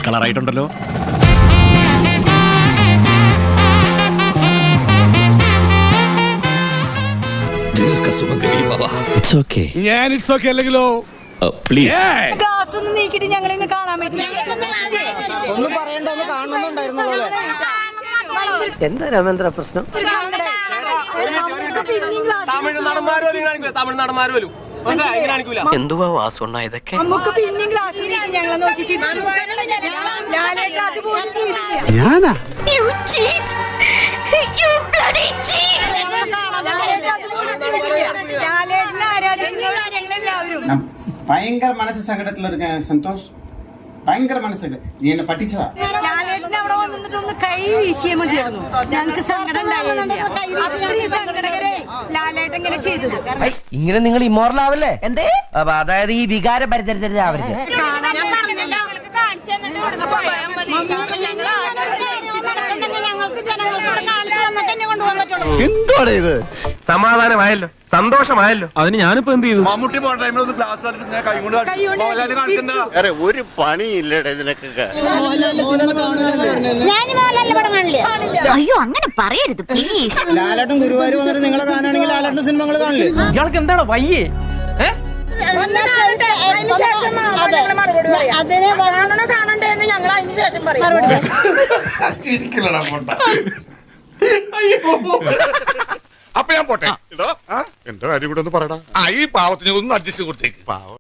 കളറായിട്ടുണ്ടല്ലോ. ഞാൻ it's okay അല്ലെങ്കിലോ please glass ഒന്ന് നീക്കിട്ട് ഞങ്ങളെ ഒന്ന് കാണാൻ പറ്റില്ല. എന്താ രാമേന്ദ്ര പ്രശ്നം? എന്തുവാ വാസുണ്ണ ഇതൊക്കെ? നമുക്ക് പിന്നെയും ഗ്ലാസ് നീക്കി ഞങ്ങളെ നോക്കി ഞാനാ பயங்கர மனசு சங்கடத்துல இருக்கேன் சந்தோஷ். ഭയങ്കര മനസ്സിൽ നീ എന്നെ പറ്റിച്ചതാ. അവിടെ വന്നിട്ട് ഒന്ന് കൈ വീശിയേ മതിയായിരുന്നു. ഞങ്ങൾക്ക് സങ്കടം സങ്കടകരെ ലാലേട്ടൻ ഇങ്ങനെ ചെയ്തത്. ഇങ്ങനെ നിങ്ങൾ ഇമോറൽ ആവല്ലേ? എന്തേ? അതായത് ഈ വികാര പരിചരിച്ചവർക്ക് എന്താണ് ഇത്? സമാധാനമായല്ലോ, സന്തോഷമായല്ലോ. അതിന് ഞാനിപ്പോ എന്ത് ചെയ്തു? മമ്മൂട്ടി പോയ ടൈമിൽ ഒന്ന് ഗ്ലാസ് വേറെ ഒരു പണിയില്ലടേ നിനക്കൊക്കെ. അയ്യോ അങ്ങനെ പറയരുത് പ്ലീസ്. ലാലേട്ടൻ ഗുരുവായൂർ വന്നിട്ട് നിങ്ങളെ കാണുകയാണെങ്കിൽ ലാലേട്ടൻ സിനിമകൾ കാണില്ലേ? ഇയാൾക്ക് എന്താണ് വയ്യേ? അതിനെ കാണണ്ടെന്ന് ഞങ്ങൾ അതിന് ശേഷം പറയും. അപ്പൊ ഞാൻ പോട്ടെ. എന്റെ കാര്യം കൂടെ ഒന്ന് പറയടാ. ഈ പാവത്തിന് ഒന്ന് അഡ്ജസ്റ്റ് കൊടുത്തേക്ക്. പാവം.